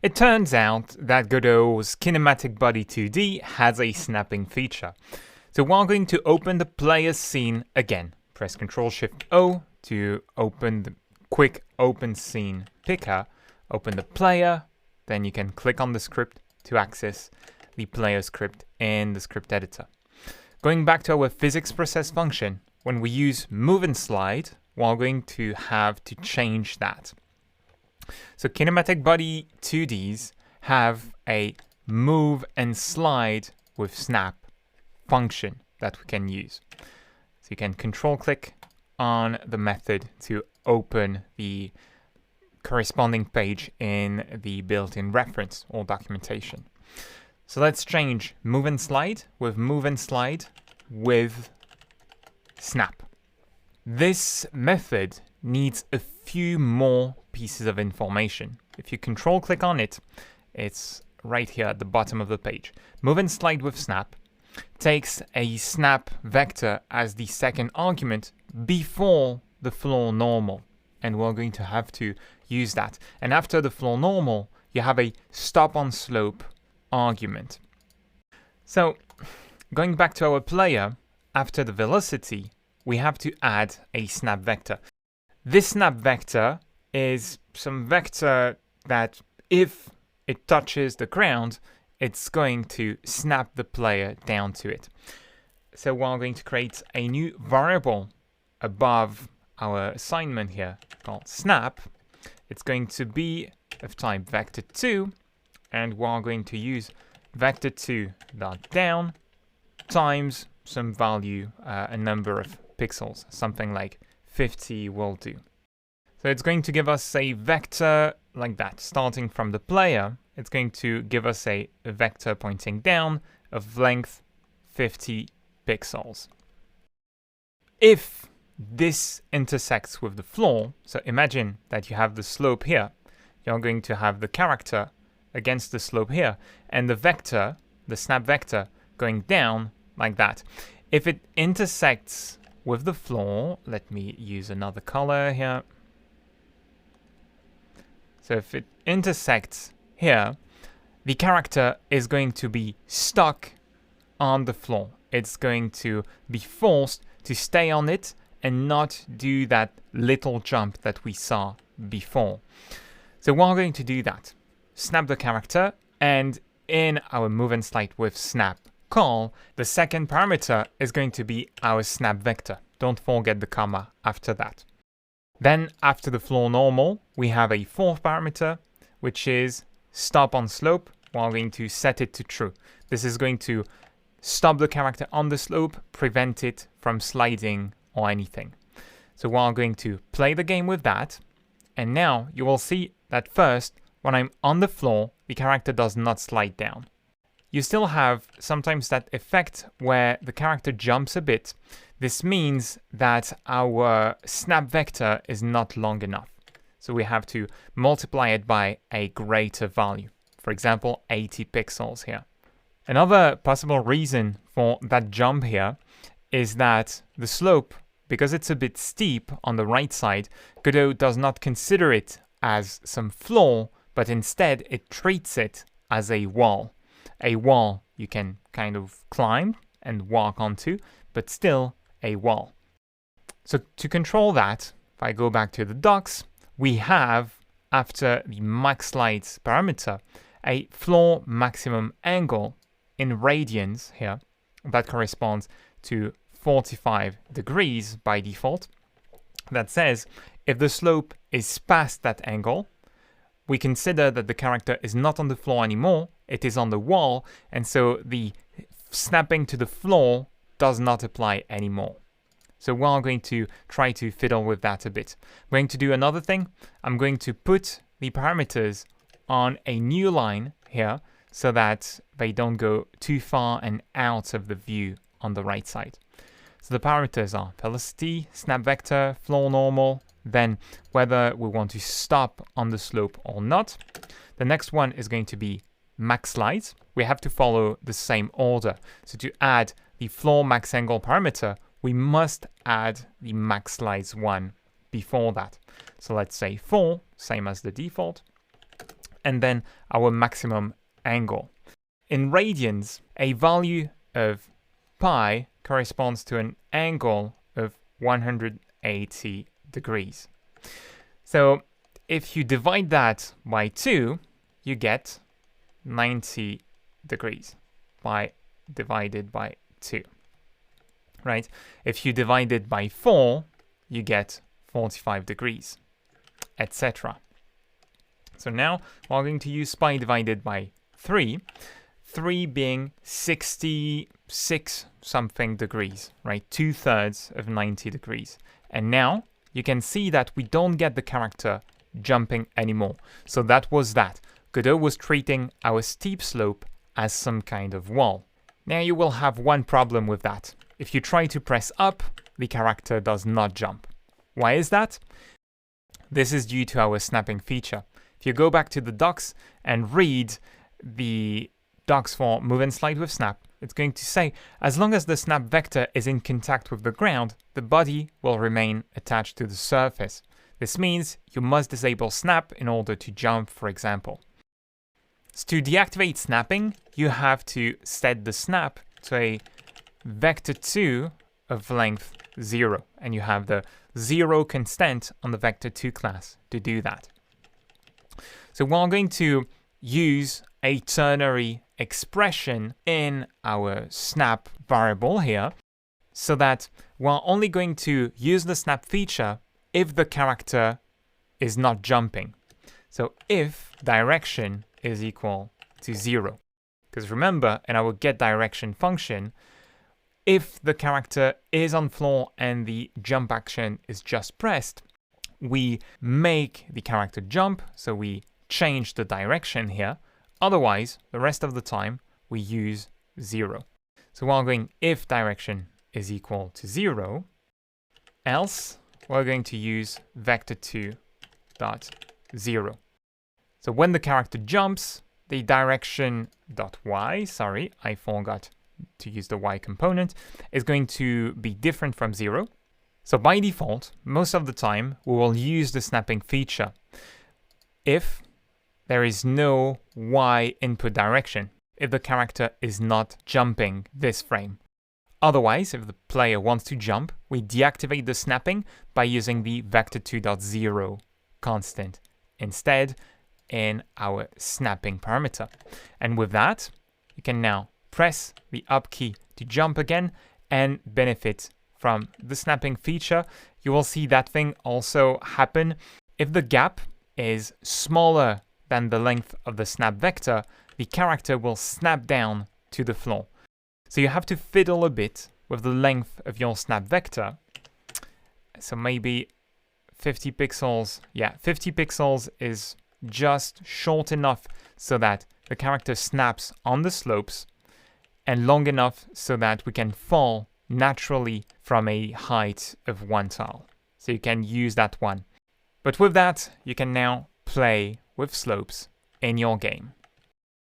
It turns out that Godot's Kinematic Body 2D has a snapping feature. So we're going to open the player's scene again. Press Ctrl-Shift-O to open the quick open scene picker. Open the player, then you can click on the script to access the player script in the script editor. Going back to our physics process function, when we use move and slide, we're going to have to change that. So Kinematic Body 2Ds have a move and slide with snap function that we can use. So you can control click on the method to open the corresponding page in the built-in reference or documentation. So let's change move and slide with snap. This method needs a few more pieces of information. If you control click on it, it's right here at the bottom of the page. Move and slide with snap takes a snap vector as the second argument before the floor normal, and we're going to have to use that. And after the floor normal, you have a stop on slope argument. So going back to our player, after the velocity, we have to add a snap vector. This snap vector is some vector that if it touches the ground, it's going to snap the player down to it. So we're going to create a new variable above our assignment here called snap. It's going to be of type vector2, and we're going to use vector2.down times some value, a number of pixels, something like 50 will do. So it's going to give us a vector like that. Starting from the player, it's going to give us a vector pointing down of length 50 pixels. If this intersects with the floor, so imagine that you have the slope here, you're going to have the character against the slope here, and the vector, the snap vector, going down like that. If it intersects with the floor, let me use another color here. So if it intersects here, the character is going to be stuck on the floor. It's going to be forced to stay on it and not do that little jump that we saw before. So we're going to do that. Snap the character, and in our move and slide with snap call, the second parameter is going to be our snap vector. Don't forget the comma after that. Then after the floor normal, we have a fourth parameter, which is stop on slope. We're going to set it to true. This is going to stop the character on the slope, prevent it from sliding or anything. So we're going to play the game with that. And now you will see that first, when I'm on the floor, the character does not slide down. You still have sometimes that effect where the character jumps a bit. This means that our snap vector is not long enough. So we have to multiply it by a greater value. For example, 80 pixels here. Another possible reason for that jump here is that the slope, because it's a bit steep on the right side, Godot does not consider it as some floor, but instead it treats it as a wall. A wall you can kind of climb and walk onto, but still a wall. So to control that, if I go back to the docs, we have, after the max slides parameter, a floor maximum angle in radians here that corresponds to 45 degrees by default. That says if the slope is past that angle, we consider that the character is not on the floor anymore, it is on the wall, and so the snapping to the floor does not apply anymore. So we're going to try to fiddle with that a bit. I'm going to do another thing. I'm going to put the parameters on a new line here so that they don't go too far and out of the view on the right side. So the parameters are velocity, snap vector, floor normal, then whether we want to stop on the slope or not. The next one is going to be max slides. We have to follow the same order. So to add the floor max angle parameter, we must add the max slides one before that. So let's say 4, same as the default. and then our maximum angle. In radians, a value of pi corresponds to an angle of 180 degrees. So if you divide that by 2, you get 90 degrees divided by 2. Right? If you divide it by 4, you get 45 degrees, etc. So now we're going to use pi divided by 3, 3 being 66 something degrees, right? 2/3 of 90 degrees. And now you can see that we don't get the character jumping anymore. So that was that. Godot was treating our steep slope as some kind of wall. Now you will have one problem with that. If you try to press up, the character does not jump. Why is that? This is due to our snapping feature. If you go back to the docs and read the docs for move and slide with snap, it's going to say, as long as the snap vector is in contact with the ground, the body will remain attached to the surface. This means you must disable snap in order to jump, for example. So to deactivate snapping, you have to set the snap to a vector2 of length 0, and you have the 0 constant on the vector2 class to do that. So we're going to use a ternary expression in our snap variable here, so that we're only going to use the snap feature if the character is not jumping. So if direction is equal to 0. Because remember, in our getDirection function, if the character is on floor and the jump action is just pressed, we make the character jump, so we change the direction here. Otherwise, the rest of the time, we use 0. So we're going if direction is equal to 0, else we're going to use vector2 dot 0. So when the character jumps, the direction dot y, sorry, I forgot to use the y component, is going to be different from 0. So by default, most of the time, we will use the snapping feature if there is no y input direction, if the character is not jumping this frame. Otherwise, if the player wants to jump, we deactivate the snapping by using the vector2.0 constant instead in our snapping parameter. And with that, you can now press the up key to jump again and benefit from the snapping feature. You will see that thing also happen. If the gap is smaller than the length of the snap vector, the character will snap down to the floor. So you have to fiddle a bit with the length of your snap vector. So maybe 50 pixels. Yeah, 50 pixels is just short enough so that the character snaps on the slopes, and long enough so that we can fall naturally from a height of 1 tile. So you can use that one. But with that, you can now play with slopes in your game.